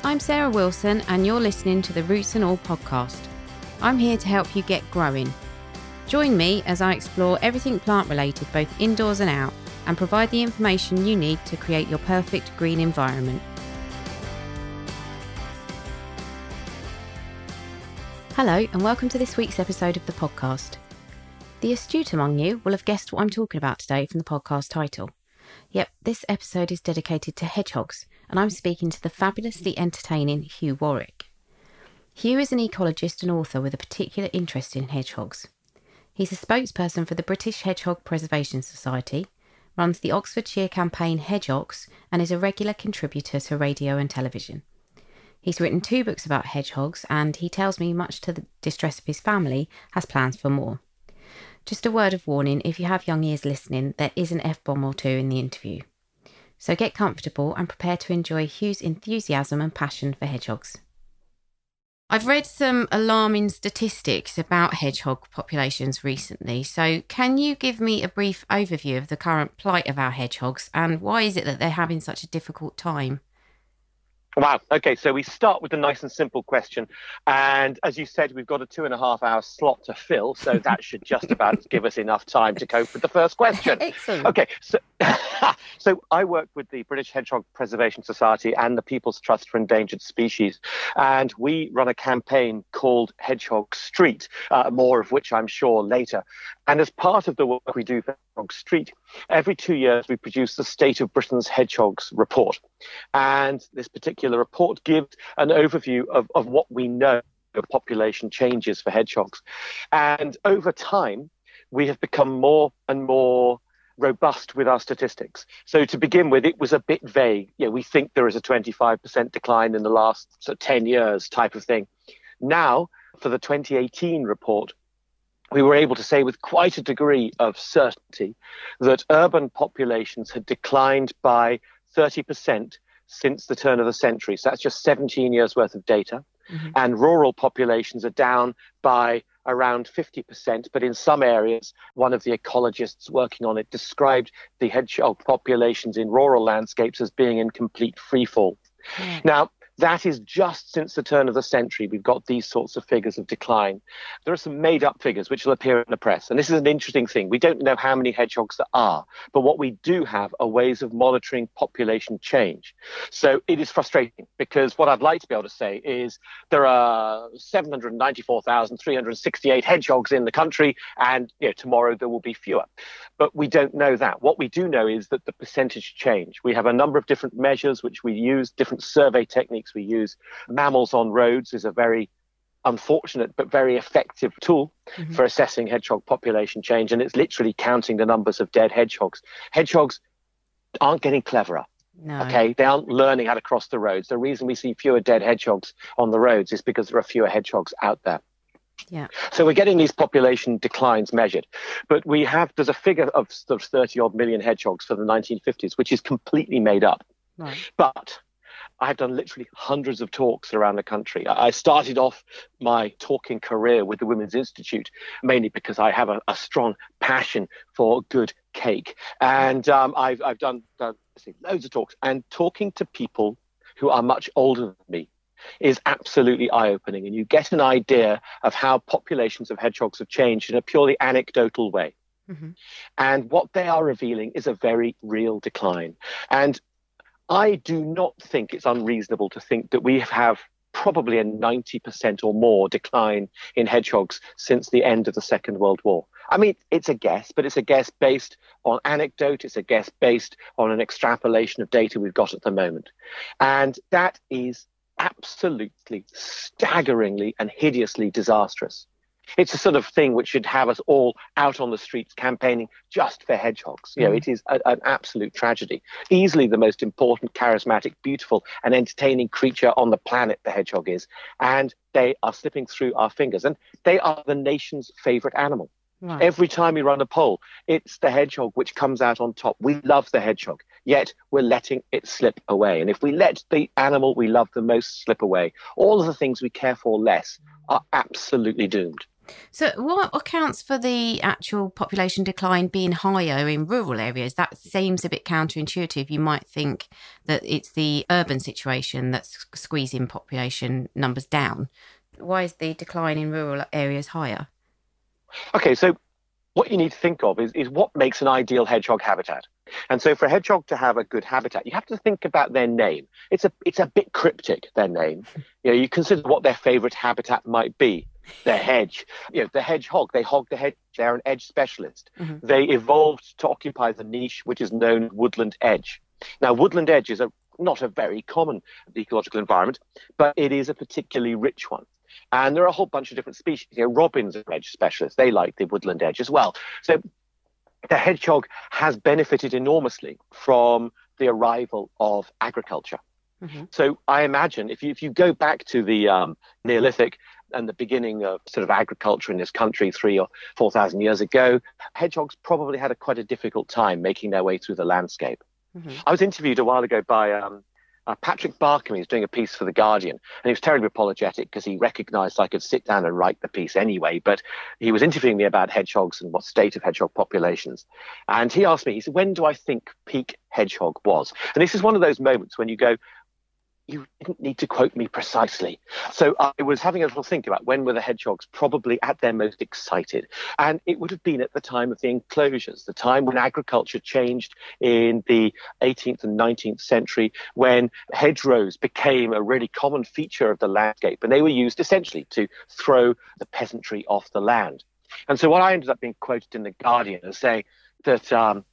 I'm Sarah Wilson and you're listening to the Roots and All podcast. I'm here to help you get growing. Join me as I explore everything plant related both indoors and out and provide the information you need to create your perfect green environment. Hello and welcome to this week's episode of the podcast. The astute among you will have guessed what I'm talking about today from the podcast title. Yep, this episode is dedicated to hedgehogs, and I'm speaking to the fabulously entertaining Hugh Warwick. Hugh is an ecologist and author with a particular interest in hedgehogs. He's a spokesperson for the British Hedgehog Preservation Society, runs the Oxfordshire campaign HEDGEHOGS, and is a regular contributor to radio and television. He's written 2 books about hedgehogs, and he tells me, much to the distress of his family, has plans for more. Just a word of warning, if you have young ears listening, there is an F-bomb or 2 in the interview. So get comfortable and prepare to enjoy Hugh's enthusiasm and passion for hedgehogs. I've read some alarming statistics about hedgehog populations recently, so can you give me a brief overview of the current plight of our hedgehogs and why is it that they're having such a difficult time? Wow. Okay, so we start with a nice and simple question. And as you said, we've got a 2.5-hour slot to fill, so that should just about give us enough time to cope with the first question. Excellent. Okay, so I work with the British Hedgehog Preservation Society and the People's Trust for Endangered Species, and we run a campaign called Hedgehog Street, more of which I'm sure later. And as part of the work we do for Hedgehog Street, every 2 years we produce the State of Britain's Hedgehogs report. And this particular report gives an overview of what we know of population changes for hedgehogs. And over time, we have become more and more robust with our statistics. So to begin with, it was a bit vague. We think there is a 25% decline in the last 10 years type of thing. Now, for the 2018 report, we were able to say with quite a degree of certainty that urban populations had declined by 30% since the turn of the century. So that's just 17 years worth of data. Mm-hmm. And rural populations are down by around 50%. But in some areas, one of the ecologists working on it described the hedgehog populations in rural landscapes as being in complete freefall. Mm. Now, that is just since the turn of the century. We've got these sorts of figures of decline. There are some made-up figures which will appear in the press. And this is an interesting thing. We don't know how many hedgehogs there are, but what we do have are ways of monitoring population change. So it is frustrating because what I'd like to be able to say is there are 794,368 hedgehogs in the country, and tomorrow there will be fewer. But we don't know that. What we do know is that the percentage change. We have a number of different measures which we use, different survey techniques we use. Mammals on roads is a very unfortunate but very effective tool for assessing hedgehog population change, and it's literally counting the numbers of dead hedgehogs. Hedgehogs aren't getting cleverer. No. Okay, they aren't learning how to cross the roads. The reason we see fewer dead hedgehogs on the roads is because there are fewer hedgehogs out there. Yeah. So we're getting these population declines measured, but there's a figure of 30 odd million hedgehogs for the 1950s, which is completely made up. Right. But I've done literally hundreds of talks around the country. I started off my talking career with the Women's Institute, mainly because I have a strong passion for good cake. And I've done loads of talks. And talking to people who are much older than me is absolutely eye-opening. And you get an idea of how populations of hedgehogs have changed in a purely anecdotal way. Mm-hmm. And what they are revealing is a very real decline. And I do not think it's unreasonable to think that we have probably a 90% or more decline in hedgehogs since the end of the Second World War. I mean, it's a guess, but it's a guess based on anecdote. It's a guess based on an extrapolation of data we've got at the moment. And that is absolutely, staggeringly and hideously disastrous. It's the sort of thing which should have us all out on the streets campaigning just for hedgehogs. It is an absolute tragedy. Easily the most important, charismatic, beautiful and entertaining creature on the planet, the hedgehog is. And they are slipping through our fingers. And they are the nation's favorite animal. Right. Every time we run a poll, it's the hedgehog which comes out on top. We love the hedgehog, yet we're letting it slip away. And if we let the animal we love the most slip away, all of the things we care for less are absolutely doomed. So what accounts for the actual population decline being higher in rural areas? That seems a bit counterintuitive. You might think that it's the urban situation that's squeezing population numbers down. Why is the decline in rural areas higher? Okay, so what you need to think of is what makes an ideal hedgehog habitat. And so for a hedgehog to have a good habitat, you have to think about their name. It's a bit cryptic, their name. You consider what their favorite habitat might be. The hedge, the hedgehog, they hog the hedge. They're an edge specialist. Mm-hmm. They evolved to occupy the niche which is known as woodland edge. Now, woodland edge is not a very common ecological environment, but it is a particularly rich one. And there are a whole bunch of different species. Robins are edge specialists. They like the woodland edge as well. So the hedgehog has benefited enormously from the arrival of agriculture. Mm-hmm. So I imagine if you go back to the Neolithic and the beginning of sort of agriculture in this country 3,000 or 4,000 years ago, hedgehogs probably had quite a difficult time making their way through the landscape. Mm-hmm. I was interviewed a while ago by Patrick Barkham. He was doing a piece for The Guardian, and he was terribly apologetic because he recognised I could sit down and write the piece anyway, but he was interviewing me about hedgehogs and what state of hedgehog populations. And he asked me, he said, when do I think peak hedgehog was? And this is one of those moments when you go, you didn't need to quote me precisely. So I was having a little think about when were the hedgehogs probably at their most excited. And it would have been at the time of the enclosures, the time when agriculture changed in the 18th and 19th century, when hedgerows became a really common feature of the landscape. And they were used essentially to throw the peasantry off the land. And so what I ended up being quoted in The Guardian as saying that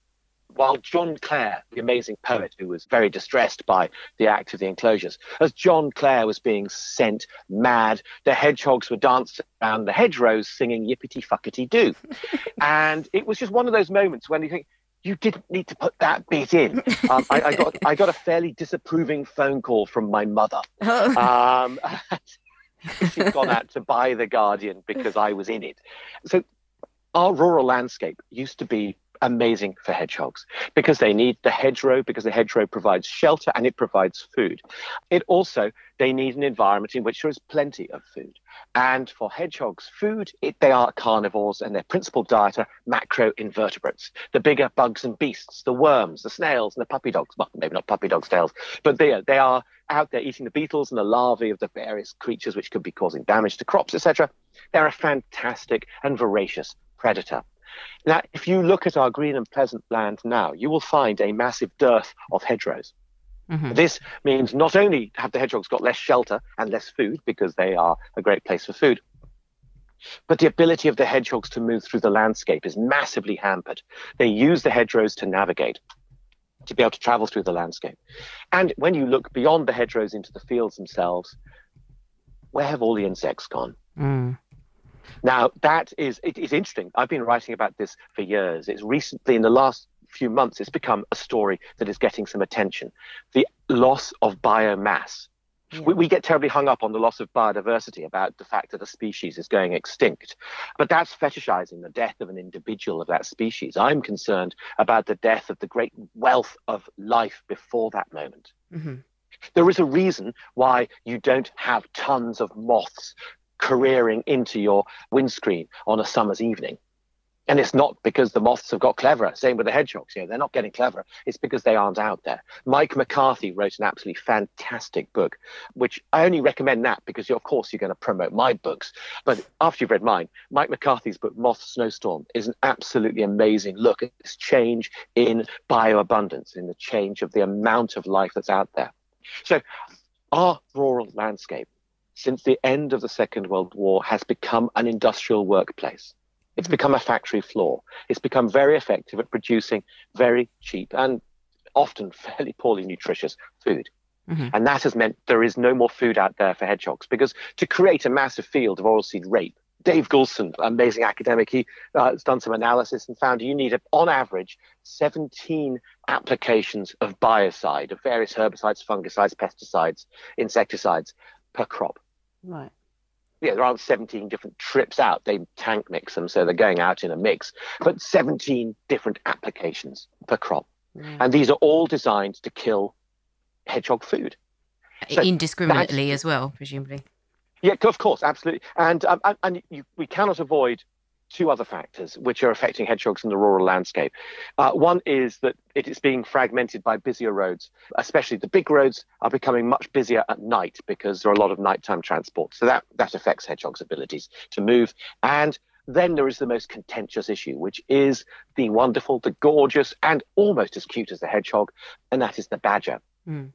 while John Clare, the amazing poet who was very distressed by the act of the enclosures, as John Clare was being sent mad, the hedgehogs were dancing around the hedgerows singing yippity-fuckity-doo. And it was just one of those moments when you think, you didn't need to put that bit in. I got a fairly disapproving phone call from my mother. She'd gone out to buy The Guardian because I was in it. So our rural landscape used to be amazing for hedgehogs because they need the hedgerow, because the hedgerow provides shelter and it provides food. They need an environment in which there is plenty of food. And for hedgehogs, they are carnivores, and their principal diet are macroinvertebrates, the bigger bugs and beasts, the worms, the snails, and the puppy dogs. Well, maybe not puppy dog snails, but they are out there eating the beetles and the larvae of the various creatures which could be causing damage to crops, etc. They're a fantastic and voracious predator. Now, if you look at our green and pleasant land now, you will find a massive dearth of hedgerows. Mm-hmm. This means not only have the hedgehogs got less shelter and less food, because they are a great place for food, but the ability of the hedgehogs to move through the landscape is massively hampered. They use the hedgerows to navigate, to be able to travel through the landscape. And when you look beyond the hedgerows into the fields themselves, where have all the insects gone? Mm. Now, it is interesting. I've been writing about this for years. It's recently, in the last few months, it's become a story that is getting some attention. The loss of biomass. Yeah. We get terribly hung up on the loss of biodiversity, about the fact that a species is going extinct. But that's fetishizing the death of an individual of that species. I'm concerned about the death of the great wealth of life before that moment. Mm-hmm. There is a reason why you don't have tons of moths careering into your windscreen on a summer's evening. And it's not because the moths have got cleverer. Same with the hedgehogs. They're not getting cleverer. It's because they aren't out there. Mike McCarthy wrote an absolutely fantastic book, which I only recommend that because, of course, you're going to promote my books. But after you've read mine, Mike McCarthy's book, Moth Snowstorm, is an absolutely amazing look at this change in bioabundance, in the change of the amount of life that's out there. So our rural landscape, since the end of the Second World War, has become an industrial workplace. It's become a factory floor. It's become very effective at producing very cheap and often fairly poorly nutritious food. Mm-hmm. And that has meant there is no more food out there for hedgehogs, because to create a massive field of oilseed rape, Dave Goulson, amazing academic, he has done some analysis and found you need, on average, 17 applications of biocide, of various herbicides, fungicides, pesticides, insecticides per crop. Right. Yeah, there aren't 17 different trips out. They tank mix them, so they're going out in a mix. But 17 different applications per crop. Yeah. And these are all designed to kill hedgehog food. So indiscriminately as well, presumably. Yeah, of course, absolutely. We cannot avoid two other factors which are affecting hedgehogs in the rural landscape. One is that it is being fragmented by busier roads, especially the big roads are becoming much busier at night because there are a lot of nighttime transport. So that affects hedgehogs' abilities to move. And then there is the most contentious issue, which is the wonderful, the gorgeous, and almost as cute as the hedgehog, and that is the badger. Mm.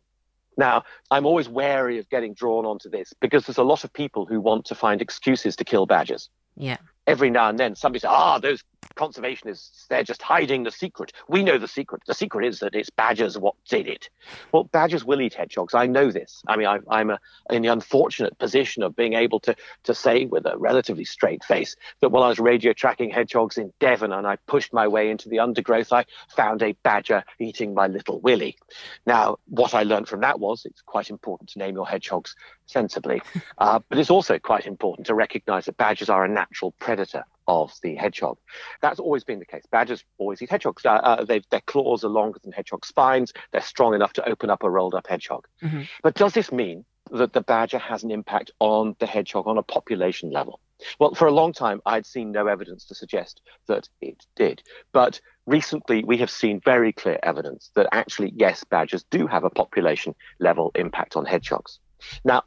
Now, I'm always wary of getting drawn onto this because there's a lot of people who want to find excuses to kill badgers. Yeah. Every now and then somebody says, those conservationists, they're just hiding the secret. We know the secret. The secret is that it's badgers what did it. Well, badgers will eat hedgehogs. I know this. I mean, I'm in the unfortunate position of being able to say with a relatively straight face that while I was radio tracking hedgehogs in Devon and I pushed my way into the undergrowth, I found a badger eating my little Willie. Now, what I learned from that was it's quite important to name your hedgehogs sensibly, but it's also quite important to recognize that badgers are a natural predator of the hedgehog. That's always been the case. Badgers always eat hedgehogs. Their claws are longer than hedgehog spines. They're strong enough to open up a rolled up hedgehog. Mm-hmm. But does this mean that the badger has an impact on the hedgehog on a population level? Well, for a long time, I'd seen no evidence to suggest that it did. But recently, we have seen very clear evidence that actually, yes, badgers do have a population level impact on hedgehogs. Now,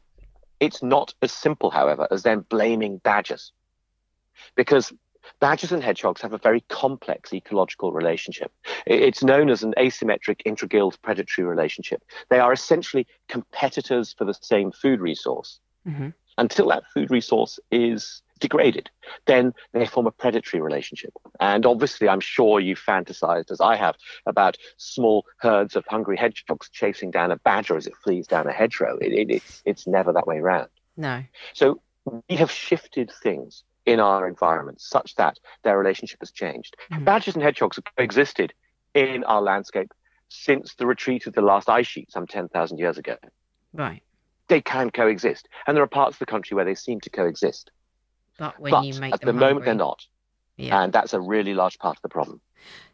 it's not as simple, however, as then blaming badgers, because badgers and hedgehogs have a very complex ecological relationship. It's known as an asymmetric intra-guild predatory relationship. They are essentially competitors for the same food resource. Mm-hmm. Until that food resource is degraded, then they form a predatory relationship. And obviously, I'm sure you've fantasized, as I have, about small herds of hungry hedgehogs chasing down a badger as it flees down a hedgerow. It's never that way around. No. So we have shifted things in our environment such that their relationship has changed. Mm-hmm. Badgers and hedgehogs have coexisted in our landscape since the retreat of the last ice sheet some 10,000 years ago. Right. They can coexist. And there are parts of the country where they seem to coexist. But you make at them the moment, hungry, they're not. Yeah. And that's a really large part of the problem.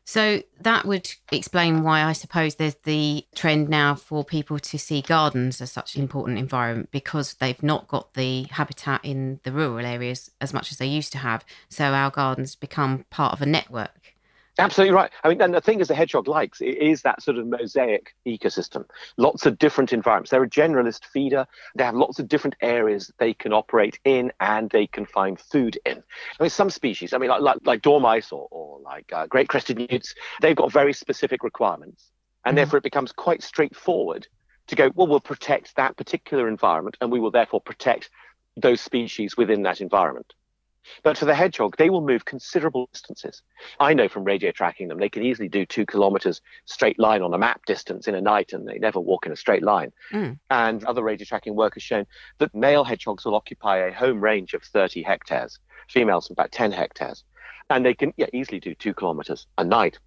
So that would explain why I suppose there's the trend now for people to see gardens as such an important environment, because they've not got the habitat in the rural areas as much as they used to have. So our gardens become part of a network. Absolutely right. I mean, and the thing is the hedgehog likes is that sort of mosaic ecosystem. Lots of different environments. They're a generalist feeder. They have lots of different areas they can operate in and they can find food in. I mean, some species, I mean, like dormice or like great crested newts, they've got very specific requirements. And therefore it becomes quite straightforward to go, well, we'll protect that particular environment and we will therefore protect those species within that environment. But for the hedgehog, they will move considerable distances. I know from radio tracking them, they can easily do 2 kilometers straight line on a map distance in a night, and they never walk in a straight line. And other radio tracking work has shown that male hedgehogs will occupy a home range of 30 hectares, females about 10 hectares. And they can easily do 2 kilometers a night.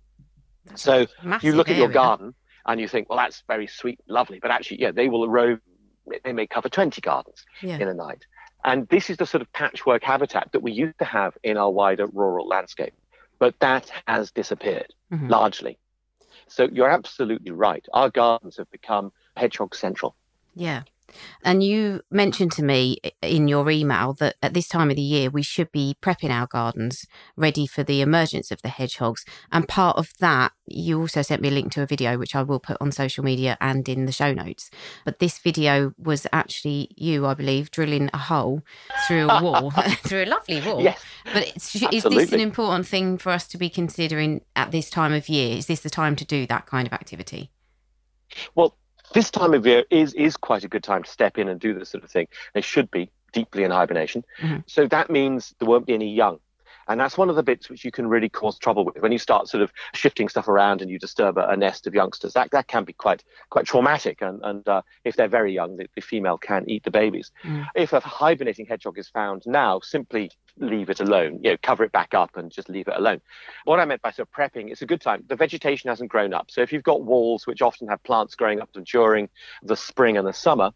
So you look at your garden and you think, well, that's very sweet, lovely. But actually, they will roam. They may cover 20 gardens in a night. And this is the sort of patchwork habitat that we used to have in our wider rural landscape. But that has disappeared largely. So you're absolutely right. Our gardens have become hedgehog central. Yeah. And you mentioned to me in your email that at this time of the year, we should be prepping our gardens ready for the emergence of the hedgehogs. And part of that, you also sent me a link to a video, which I will put on social media and in the show notes. But this video was actually you, I believe, drilling a hole through a wall, through a lovely wall. Yes, but is this an important thing for us to be considering at this time of year? Is this the time to do that kind of activity? Well, this time of year is quite a good time to step in and do this sort of thing. They should be deeply in hibernation. So that means there won't be any young. And that's one of the bits which you can really cause trouble with. When you start sort of shifting stuff around and you disturb a nest of youngsters, that can be quite traumatic. And if they're very young, the female can eat the babies. If a hibernating hedgehog is found now, simply leave it alone, cover it back up and just leave it alone. What I meant by sort of prepping, it's a good time. The vegetation hasn't grown up. So if you've got walls which often have plants growing up during the spring and the summer,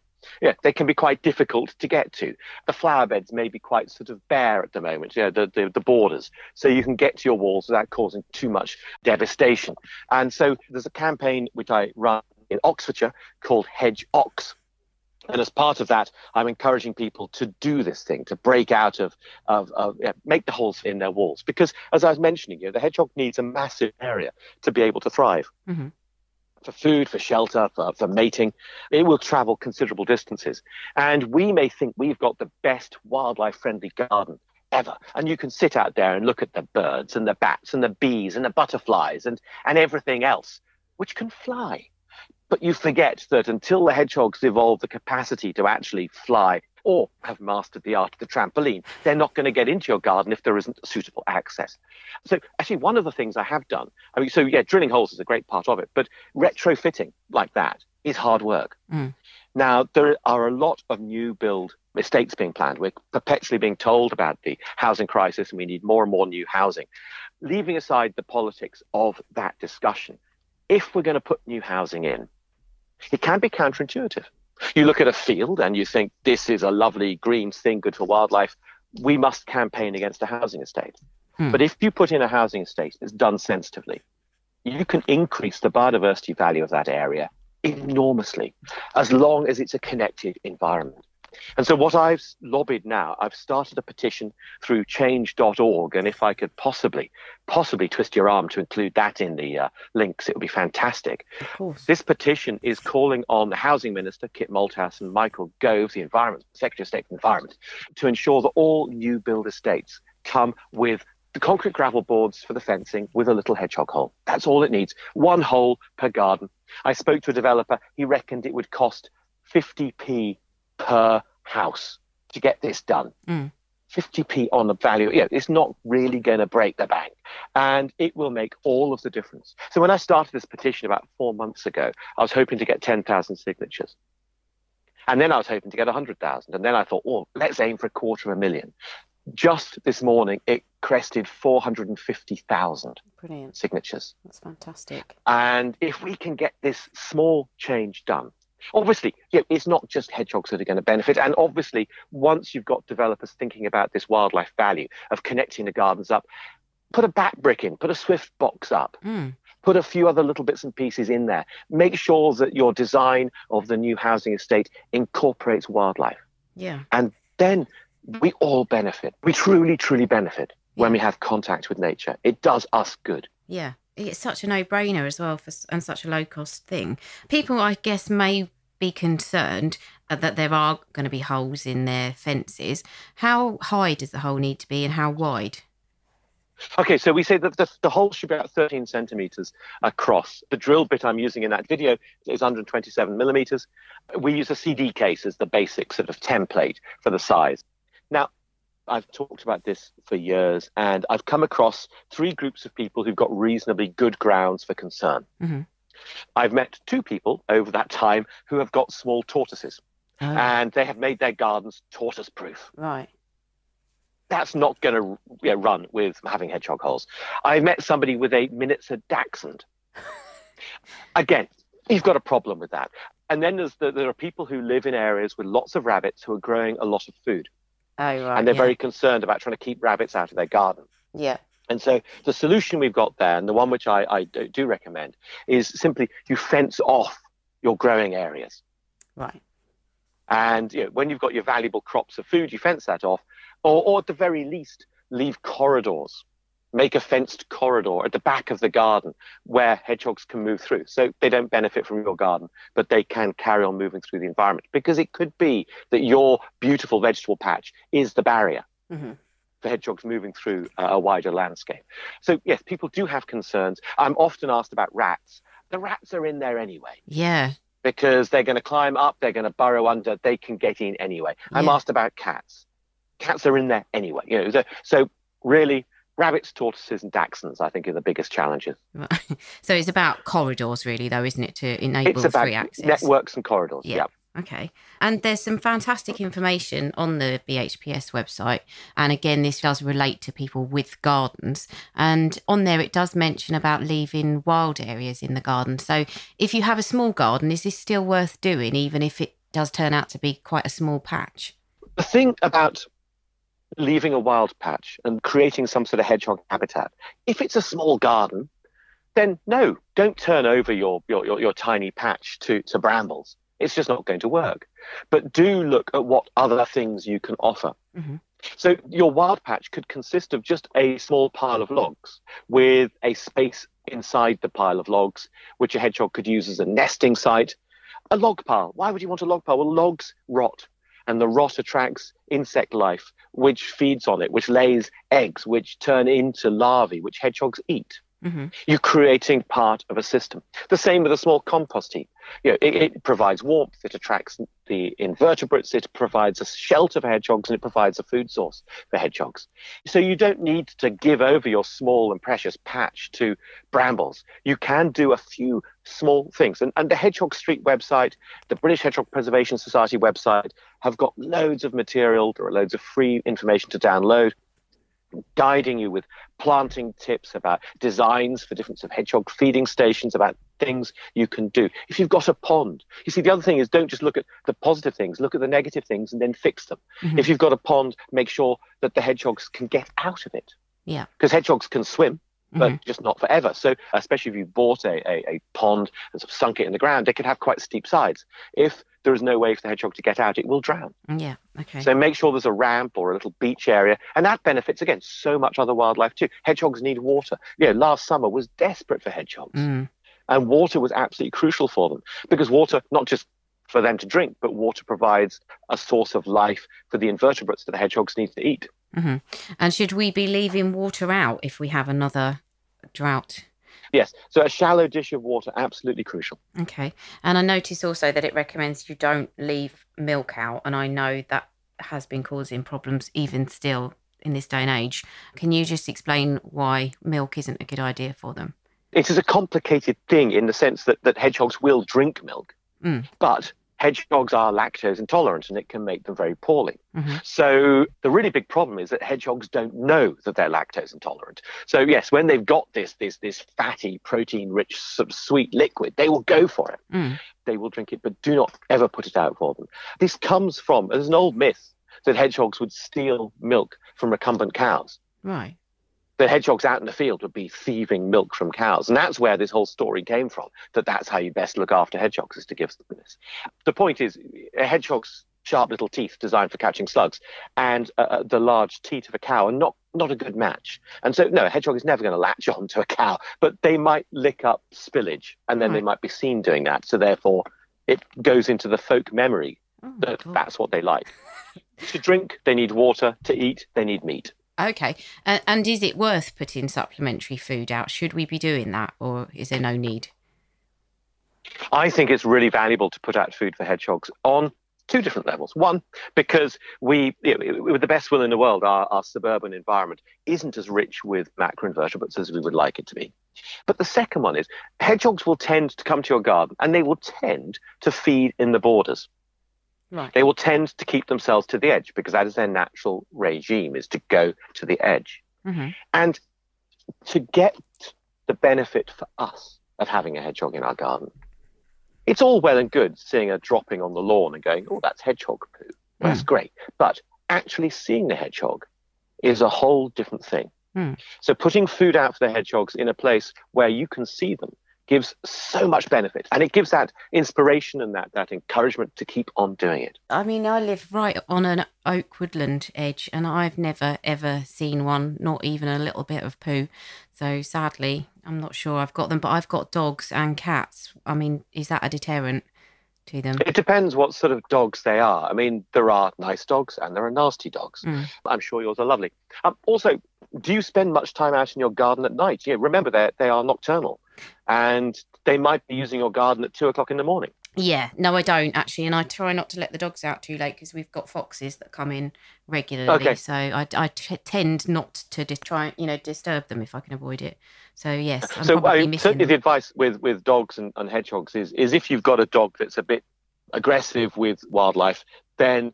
they can be quite difficult to get to. The flower beds may be quite sort of bare at the moment, the borders. So you can get to your walls without causing too much devastation. And so there's a campaign which I run in Oxfordshire called HEDGEHOGS. And as part of that, I'm encouraging people to do this thing, to break out make the holes in their walls. Because as I was mentioning, the hedgehog needs a massive area to be able to thrive. Mm-hmm. For food, for shelter, for mating. It will travel considerable distances. And we may think we've got the best wildlife-friendly garden ever. And you can sit out there and look at the birds and the bats and the bees and the butterflies and everything else, which can fly. But you forget that until the hedgehogs evolve the capacity to actually fly or have mastered the art of the trampoline, they're not going to get into your garden if there isn't suitable access. So actually, one of the things I have done, drilling holes is a great part of it, but retrofitting like that is hard work. Mm. Now, there are a lot of new build estates being planned. We're perpetually being told about the housing crisis and we need more and more new housing. Leaving aside the politics of that discussion, if we're going to put new housing in, it can be counterintuitive. You look at a field and you think this is a lovely green thing, good for wildlife. We must campaign against a housing estate. But if you put in a housing estate that's done sensitively, you can increase the biodiversity value of that area enormously, as long as it's a connected environment. And so what I've lobbied now, I've started a petition through change.org. And if I could possibly twist your arm to include that in the links, it would be fantastic. Of course. This petition is calling on the Housing Minister, Kit Malthouse, and Michael Gove, the Secretary of State for Environment, to ensure that all new build estates come with the concrete gravel boards for the fencing with a little hedgehog hole. That's all it needs. One hole per garden. I spoke to a developer. He reckoned it would cost 50p per house to get this done. 50p on the value. It's not really going to break the bank, and it will make all of the difference. So when I started this petition about 4 months ago, I was hoping to get 10,000 signatures. And then I was hoping to get 100,000. And then I thought, let's aim for 250,000. Just this morning, it crested 450,000 signatures. That's fantastic. And if we can get this small change done, obviously, it's not just hedgehogs that are going to benefit. And obviously, once you've got developers thinking about this wildlife value of connecting the gardens up, put a back brick in, put a swift box up, put a few other little bits and pieces in there. Make sure that your design of the new housing estate incorporates wildlife. Yeah. And then we all benefit. We truly, truly benefit when we have contact with nature. It does us good. Yeah. It's such a no-brainer as well and such a low-cost thing. People, I guess, may be concerned that there are going to be holes in their fences. How high does the hole need to be and how wide? Okay, so we say that the hole should be about 13 centimetres across. The drill bit I'm using in that video is 127 millimetres. We use a CD case as the basic sort of template for the size. Now, I've talked about this for years, and I've come across 3 groups of people who've got reasonably good grounds for concern. Mm-hmm. I've met 2 people over that time who have got small tortoises, and they have made their gardens tortoise-proof. Right. That's not going to run with having hedgehog holes. I met somebody with a miniature dachshund. Again, you've got a problem with that. And then there are people who live in areas with lots of rabbits who are growing a lot of food. Oh, right, and they're very concerned about trying to keep rabbits out of their garden. Yeah. And so the solution we've got there, and the one which I do recommend, is simply you fence off your growing areas. Right. And when you've got your valuable crops of food, you fence that off, or at the very least, leave corridors. Make a fenced corridor at the back of the garden where hedgehogs can move through. So they don't benefit from your garden, but they can carry on moving through the environment. Because it could be that your beautiful vegetable patch is the barrier for hedgehogs moving through a wider landscape. So yes, people do have concerns. I'm often asked about rats. The rats are in there anyway. Yeah. Because they're going to climb up, they're going to burrow under, they can get in anyway. Yeah. I'm asked about cats. Cats are in there anyway. So really, rabbits, tortoises, and dachshunds, I think, are the biggest challenges. So it's about corridors, really, though, isn't it, to enable free access? Networks and corridors, yeah. Okay. And there's some fantastic information on the BHPS website. And again, this does relate to people with gardens. And on there, it does mention about leaving wild areas in the garden. So if you have a small garden, is this still worth doing, even if it does turn out to be quite a small patch? The thing about leaving a wild patch and creating some sort of hedgehog habitat, if it's a small garden, then no, don't turn over your tiny patch to brambles. It's just not going to work. But do look at what other things you can offer. Mm-hmm. So your wild patch could consist of just a small pile of logs with a space inside the pile of logs, which a hedgehog could use as a nesting site. A log pile. Why would you want a log pile? Well, logs rot, and the rot attracts insect life, which feeds on it, which lays eggs, which turn into larvae, which hedgehogs eat. Mm-hmm. You're creating part of a system. The same with a small compost heap. It provides warmth, it attracts the invertebrates, it provides a shelter for hedgehogs, and it provides a food source for hedgehogs. So you don't need to give over your small and precious patch to brambles. You can do a few small things. And the Hedgehog Street website, the British Hedgehog Preservation Society website have got loads of material. There are loads of free information to download, guiding you with planting tips, about designs for different hedgehog feeding stations, about things you can do. If you've got a pond, you see, the other thing is, don't just look at the positive things, look at the negative things and then fix them. Mm-hmm. If you've got a pond, make sure that the hedgehogs can get out of it. Yeah. Because hedgehogs can swim, but Mm-hmm. just not forever. So especially if you bought a pond and sort of sunk it in the ground, it could have quite steep sides. If there is no way for the hedgehog to get out, it will drown. Yeah. Okay. So make sure there's a ramp or a little beach area. And that benefits, again, so much other wildlife too. Hedgehogs need water. Last summer was desperate for hedgehogs. Mm. And water was absolutely crucial for them, because water, not just for them to drink, but water provides a source of life for the invertebrates that the hedgehogs need to eat. Mm-hmm. And should we be leaving water out if we have another drought? Yes. So a shallow dish of water, absolutely crucial. Okay. And I notice also that it recommends you don't leave milk out. And I know that has been causing problems even still in this day and age. Can you just explain why milk isn't a good idea for them? It is a complicated thing in the sense that hedgehogs will drink milk, but hedgehogs are lactose intolerant and it can make them very poorly. Mm-hmm. So the really big problem is that hedgehogs don't know that they're lactose intolerant. So yes, when they've got this fatty, protein-rich, sweet liquid, they will go for it. Mm. They will drink it, but do not ever put it out for them. This comes from, there's an old myth that hedgehogs would steal milk from recumbent cows. Right. The hedgehogs out in the field would be thieving milk from cows. And that's where this whole story came from, that's how you best look after hedgehogs, is to give them this. The point is, a hedgehog's sharp little teeth designed for catching slugs and the large teeth of a cow are not a good match. And so, no, a hedgehog is never going to latch on to a cow, but they might lick up spillage and then they might be seen doing that. So therefore, it goes into the folk memory that's what they like. To drink, they need water. To eat, they need meat. Okay. And is it worth putting supplementary food out? Should we be doing that, or is there no need? I think it's really valuable to put out food for hedgehogs on two different levels. One, because with the best will in the world, our suburban environment isn't as rich with macroinvertebrates as we would like it to be. But the second one is, hedgehogs will tend to come to your garden and they will tend to feed in the borders. Right. They will tend to keep themselves to the edge because that is their natural regime, is to go to the edge. Mm-hmm. And to get the benefit for us of having a hedgehog in our garden, it's all well and good seeing a dropping on the lawn and going, oh, that's hedgehog poo. That's great. But actually seeing the hedgehog is a whole different thing. Mm. So putting food out for the hedgehogs in a place where you can see them gives so much benefit, and it gives that inspiration and that encouragement to keep on doing it. I mean, I live right on an oak woodland edge and I've never ever seen one, not even a little bit of poo. So sadly, I'm not sure I've got them, but I've got dogs and cats. I mean, is that a deterrent to them? It depends what sort of dogs they are. I mean, there are nice dogs and there are nasty dogs. I'm sure yours are lovely. Also, do you spend much time out in your garden at night? Remember, they are nocturnal and they might be using your garden at 2:00 in the morning. Yeah, no, I don't actually. And I try not to let the dogs out too late because we've got foxes that come in regularly. Okay. So I tend not to try, disturb them if I can avoid it. So yes, I'm probably missing certainly them. the advice with dogs and hedgehogs is if you've got a dog that's a bit aggressive with wildlife, then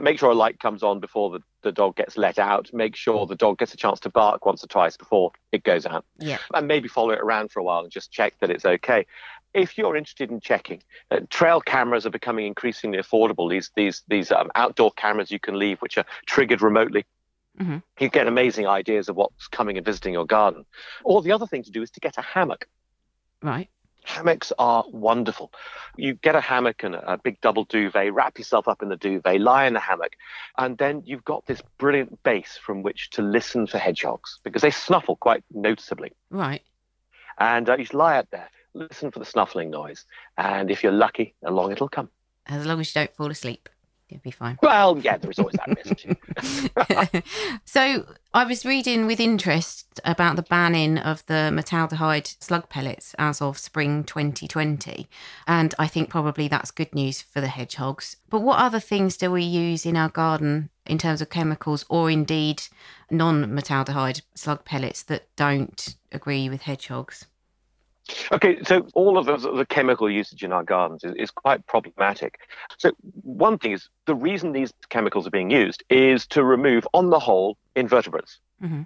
make sure a light comes on before the dog gets let out. Make sure the dog gets a chance to bark once or twice before it goes out. Yeah. And maybe follow it around for a while and just check that it's okay. If you're interested in checking, trail cameras are becoming increasingly affordable. These outdoor cameras you can leave, which are triggered remotely. Mm-hmm. You get amazing ideas of what's coming and visiting your garden. Or the other thing to do is to get a hammock. Right. Hammocks are wonderful. You get a hammock and a big double duvet, wrap yourself up in the duvet, lie in the hammock, and then you've got this brilliant base from which to listen for hedgehogs because they snuffle quite noticeably. Right. And you just lie out there, listen for the snuffling noise, and if you're lucky, along it'll come. As long as you don't fall asleep, you'll be fine. Well, yeah, there is always that risk. So I was reading with interest about the banning of the metaldehyde slug pellets as of spring 2020. And I think probably that's good news for the hedgehogs. But what other things do we use in our garden in terms of chemicals, or indeed non-metaldehyde slug pellets, that don't agree with hedgehogs? Okay, so all of the chemical usage in our gardens is quite problematic. So one thing is, the reason these chemicals are being used is to remove, on the whole, invertebrates. Mm-hmm.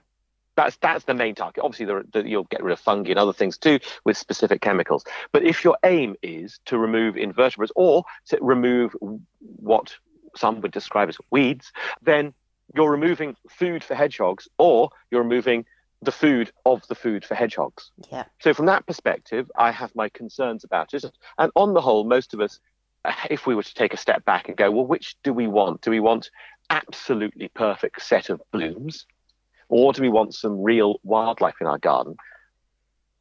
That's the main target. Obviously, you'll get rid of fungi and other things too with specific chemicals. But if your aim is to remove invertebrates or to remove what some would describe as weeds, then you're removing food for hedgehogs, or you're removing the food of the food for hedgehogs. Yeah. So from that perspective, I have my concerns about it. And on the whole, most of us, if we were to take a step back and go, well, which do we want? Do we want absolutely perfect set of blooms, or do we want some real wildlife in our garden?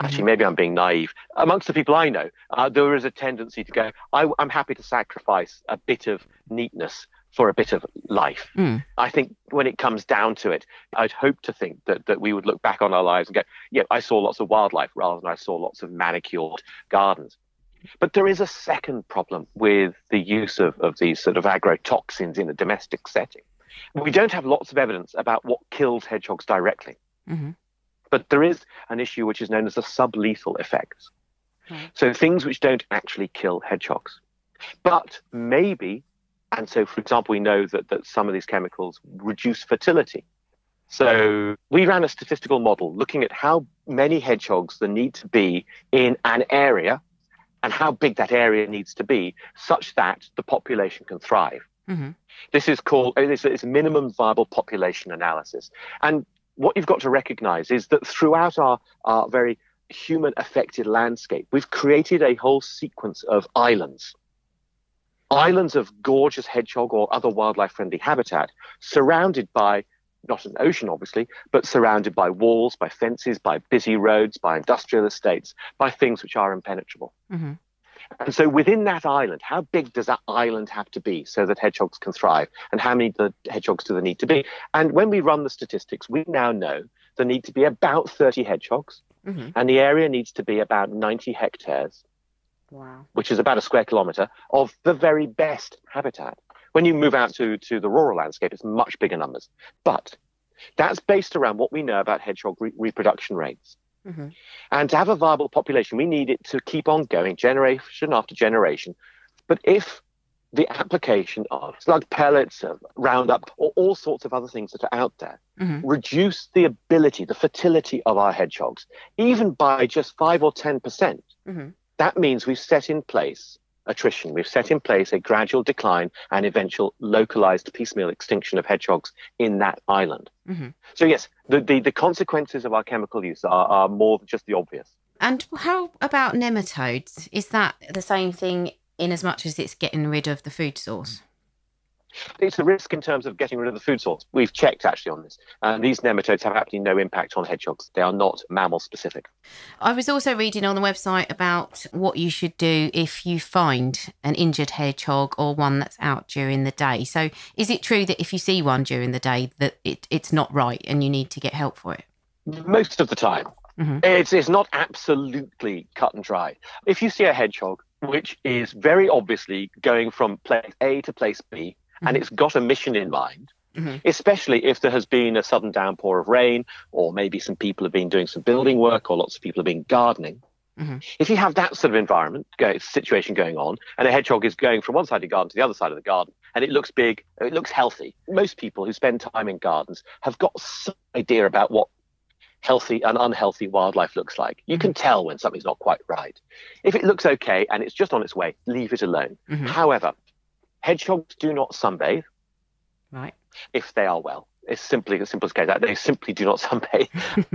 Actually, maybe I'm being naive. Amongst the people I know, there is a tendency to go, I'm happy to sacrifice a bit of neatness for a bit of life. I think when it comes down to it, I'd hope to think that we would look back on our lives and go, yeah, I saw lots of wildlife rather than I saw lots of manicured gardens. But there is a second problem with the use of these sort of agrotoxins in a domestic setting. We don't have lots of evidence about what kills hedgehogs directly. Mm-hmm. But there is an issue which is known as the sublethal effects. So things which don't actually kill hedgehogs. But maybe, and so, for example, we know that some of these chemicals reduce fertility. So we ran a statistical model looking at how many hedgehogs there need to be in an area and how big that area needs to be such that the population can thrive. Mm-hmm. This is called, it's a minimum viable population analysis. And what you've got to recognize is that throughout our very human-affected landscape, we've created a whole sequence of islands. Islands of gorgeous hedgehog or other wildlife-friendly habitat, surrounded by, not an ocean obviously, but surrounded by walls, by fences, by busy roads, by industrial estates, by things which are impenetrable. Mm-hmm. And so within that island, how big does that island have to be so that hedgehogs can thrive? And how many hedgehogs do there need to be? And when we run the statistics, we now know there need to be about 30 hedgehogs, and the area needs to be about 90 hectares. Wow. Which is about a square kilometre of the very best habitat. When you move out to the rural landscape, it's much bigger numbers. But that's based around what we know about hedgehog reproduction rates. Mm-hmm. And to have a viable population, we need it to keep on going generation after generation. But if the application of slug pellets, of Roundup, or all sorts of other things that are out there, reduce the ability, the fertility of our hedgehogs, even by just 5 or 10%, that means we've set in place attrition. We've set in place a gradual decline and eventual localized piecemeal extinction of hedgehogs in that island. So yes, the consequences of our chemical use are more than just the obvious. And how about nematodes? Is that the same thing in as much as it's getting rid of the food source? It's a risk in terms of getting rid of the food source. We've checked actually on this. And these nematodes have absolutely no impact on hedgehogs. They are not mammal specific. I was also reading on the website about what you should do if you find an injured hedgehog or one that's out during the day. So is it true that if you see one during the day that it's not right and you need to get help for it? Most of the time. It's not absolutely cut and dry. If you see a hedgehog which is very obviously going from place A to place B, and it's got a mission in mind, especially if there has been a sudden downpour of rain, or maybe some people have been doing some building work, or lots of people have been gardening. If you have that sort of environment, situation going on, and a hedgehog is going from one side of the garden to the other side of the garden, and it looks big, it looks healthy. Most people who spend time in gardens have got some idea about what healthy and unhealthy wildlife looks like. You can tell when something's not quite right. If it looks okay and it's just on its way, leave it alone. However, hedgehogs do not sunbathe, right? If they are well. It's simply as simple as that. They simply do not sunbathe.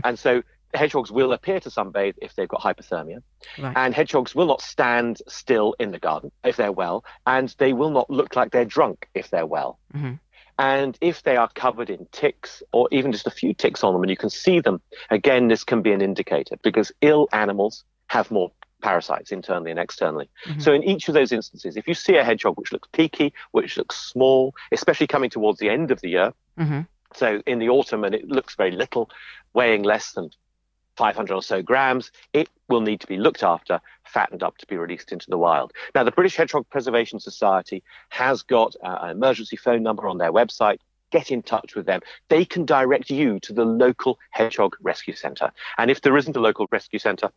And so Hedgehogs will appear to sunbathe if they've got hypothermia. Right. And hedgehogs will not stand still in the garden if they're well. And they will not look like they're drunk if they're well. Mm-hmm. And if they are covered in ticks or even just a few ticks on them and you can see them, again, this can be an indicator because ill animals have more parasites internally and externally. Mm-hmm. So in each of those instances, if you see a hedgehog which looks peaky, which looks small, especially coming towards the end of the year, mm-hmm. so in the autumn and it looks very little, weighing less than 500 or so grams, it will need to be looked after, fattened up to be released into the wild. Now, the British Hedgehog Preservation Society has got an emergency phone number on their website. Get in touch with them. They can direct you to the local hedgehog rescue centre. And if there isn't a local rescue centre,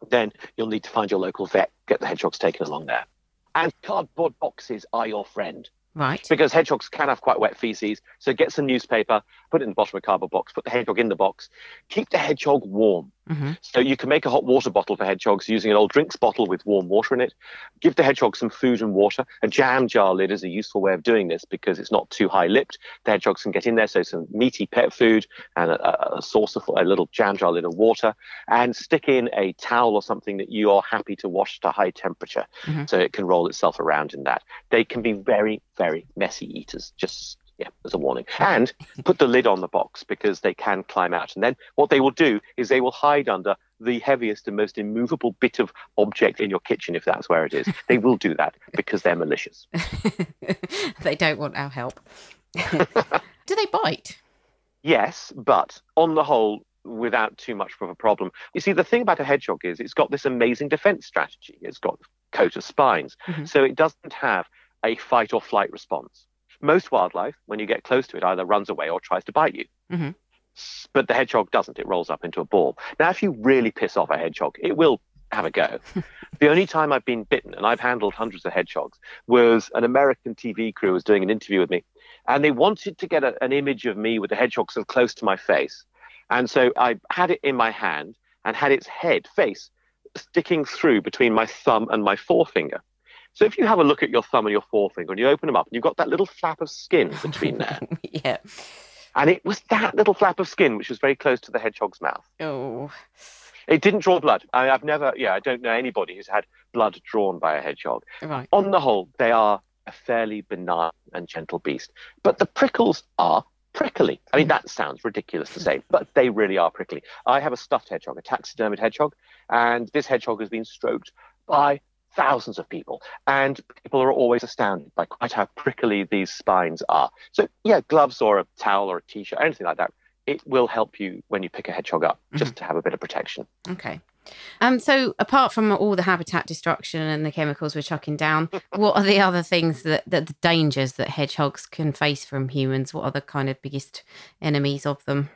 then you'll need to find your local vet, get the hedgehogs taken along there. And cardboard boxes are your friend. Right. Because hedgehogs can have quite wet feces. So get some newspaper, put it in the bottom of a cardboard box, put the hedgehog in the box, keep the hedgehog warm. Mm-hmm. So you can make a hot water bottle for hedgehogs using an old drinks bottle with warm water in it. Give the hedgehog some food and water. A jam jar lid is a useful way of doing this because it's not too high-lipped. The hedgehogs can get in there, so some meaty pet food and a saucer for a little jam jar lid of water, and stick in a towel or something that you are happy to wash to high temperature so it can roll itself around in that. They can be very, very messy eaters, just as a warning. And put the lid on the box because they can climb out. And then what they will do is they will hide under the heaviest and most immovable bit of object in your kitchen, if that's where it is. They will do that because they're malicious. They don't want our help. Do they bite? Yes, but on the whole, without too much of a problem. You see, the thing about a hedgehog is it's got this amazing defense strategy. It's got a coat of spines. Mm-hmm. So it doesn't have a fight or flight response. Most wildlife, when you get close to it, either runs away or tries to bite you. Mm-hmm. But the hedgehog doesn't. It rolls up into a ball. Now, if you really piss off a hedgehog, it will have a go. The only time I've been bitten, and I've handled hundreds of hedgehogs, was an American TV crew was doing an interview with me, and they wanted to get an image of me with the hedgehog so close to my face. And so I had it in my hand and had its face sticking through between my thumb and my forefinger. So if you have a look at your thumb and your forefinger and you open them up, and you've got that little flap of skin between there. Yeah. And it was that little flap of skin which was very close to the hedgehog's mouth. Oh. It didn't draw blood. I don't know anybody who's had blood drawn by a hedgehog. Right. On the whole, they are a fairly benign and gentle beast. But the prickles are prickly. I mean, that sounds ridiculous to say, but they really are prickly. I have a stuffed hedgehog, a taxidermied hedgehog, and this hedgehog has been stroked by thousands of people, and people are always astounded by quite how prickly these spines are. So yeah, gloves or a towel or a t-shirt, anything like that, it will help you when you pick a hedgehog up, just to have a bit of protection. Okay. So apart from all the habitat destruction and the chemicals we're chucking down, what are the other things that the dangers that hedgehogs can face from humans? What are the kind of biggest enemies of them?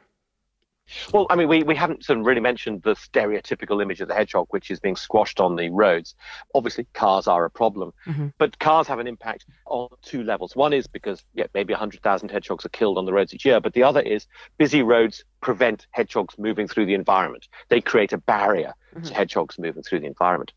Well, I mean, we haven't sort of really mentioned the stereotypical image of the hedgehog, which is being squashed on the roads. Obviously, cars are a problem, but cars have an impact on two levels. One is because maybe 100,000 hedgehogs are killed on the roads each year, but the other is busy roads prevent hedgehogs moving through the environment. They create a barrier to hedgehogs moving through the environment.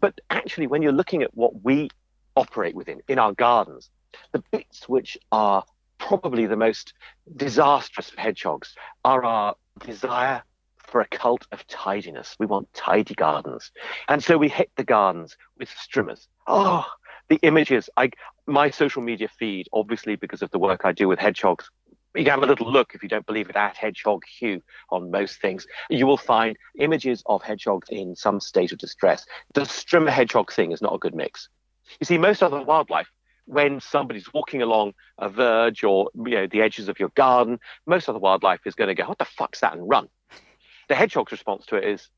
But actually, when you're looking at what we operate within in our gardens, the bits which are probably the most disastrous for hedgehogs are our desire for a cult of tidiness. We want tidy gardens. And so we hit the gardens with strimmers. Oh, the images. My social media feed, obviously because of the work I do with hedgehogs, you can have a little look, if you don't believe it, at Hedgehog Hugh on most things. You will find images of hedgehogs in some state of distress. The strimmer hedgehog thing is not a good mix. You see, most other wildlife, when somebody's walking along a verge or the edges of your garden, most other wildlife is going to go, what the fuck's that, and run. The hedgehog's response to it is,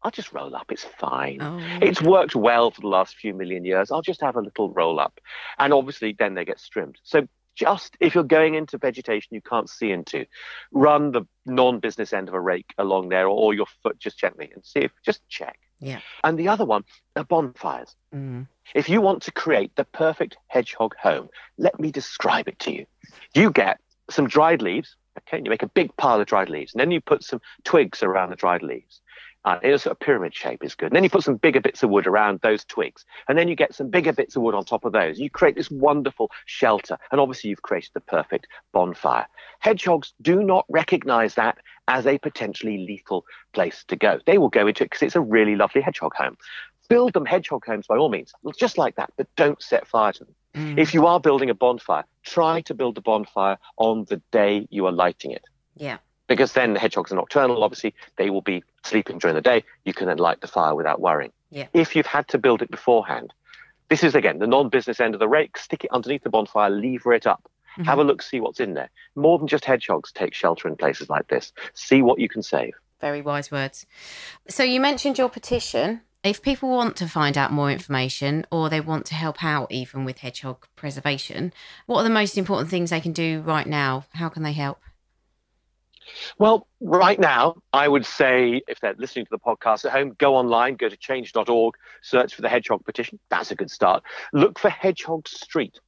I'll just roll up, it's fine. Oh. It's worked well for the last few million years. I'll just have a little roll up. And obviously then they get strimmed. So just if you're going into vegetation you can't see into, run the non-business end of a rake along there or your foot just gently and see if, just check. Yeah. And the other one are bonfires. If you want to create the perfect hedgehog home, let me describe it to you. You get some dried leaves, okay, and you make a big pile of dried leaves, and then you put some twigs around the dried leaves. It's a pyramid shape is good. And then you put some bigger bits of wood around those twigs. And then you get some bigger bits of wood on top of those. You create this wonderful shelter. And obviously you've created the perfect bonfire. Hedgehogs do not recognize that as a potentially lethal place to go. They will go into it because it's a really lovely hedgehog home. Build them hedgehog homes by all means, just like that, but don't set fire to them. If you are building a bonfire, try to build the bonfire on the day you are lighting it. Yeah. Because then the hedgehogs are nocturnal, obviously, they will be sleeping during the day. You can then light the fire without worrying. Yeah. If you've had to build it beforehand, this is, again, the non-business end of the rake. Stick it underneath the bonfire, lever it up. Have a look, see what's in there. More than just hedgehogs take shelter in places like this. See what you can save. Very wise words. So you mentioned your petition. If people want to find out more information or they want to help out even with hedgehog preservation, what are the most important things they can do right now? How can they help? Well, right now, I would say if they're listening to the podcast at home, go online, go to change.org, search for the hedgehog petition. That's a good start. Look for Hedgehog Street.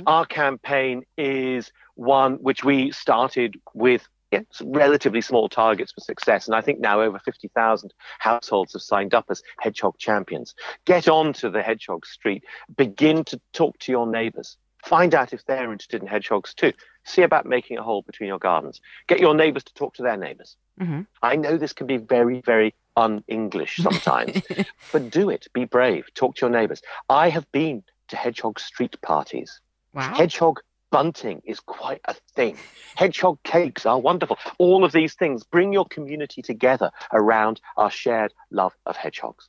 Our campaign is one which we started with some relatively small targets for success. And I think now over 50,000 households have signed up as hedgehog champions. Get on to the Hedgehog Street. Begin to talk to your neighbours. Find out if they're interested in hedgehogs too. See about making a hole between your gardens. Get your neighbours to talk to their neighbours. I know this can be very, very un-English sometimes, but do it. Be brave. Talk to your neighbours. I have been to hedgehog street parties. Wow. Hedgehog bunting is quite a thing. Hedgehog cakes are wonderful. All of these things bring your community together around our shared love of hedgehogs.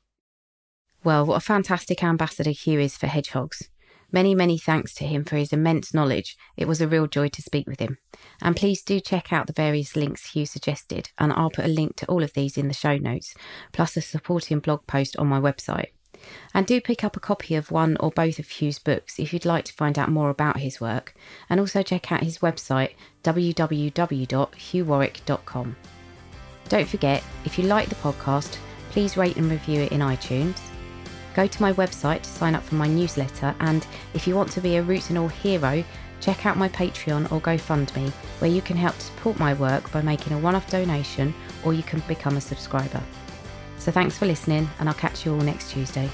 Well, what a fantastic ambassador Hugh is for hedgehogs. Many, many thanks to him for his immense knowledge. It was a real joy to speak with him. And please do check out the various links Hugh suggested, and I'll put a link to all of these in the show notes, plus a supporting blog post on my website. And do pick up a copy of one or both of Hugh's books if you'd like to find out more about his work, and also check out his website www.hughwarwick.com. Don't forget, if you like the podcast, please rate and review it in iTunes. Go to my website to sign up for my newsletter, and if you want to be a Roots and All hero, check out my Patreon or GoFundMe, where you can help to support my work by making a one-off donation, or you can become a subscriber. So thanks for listening, and I'll catch you all next Tuesday.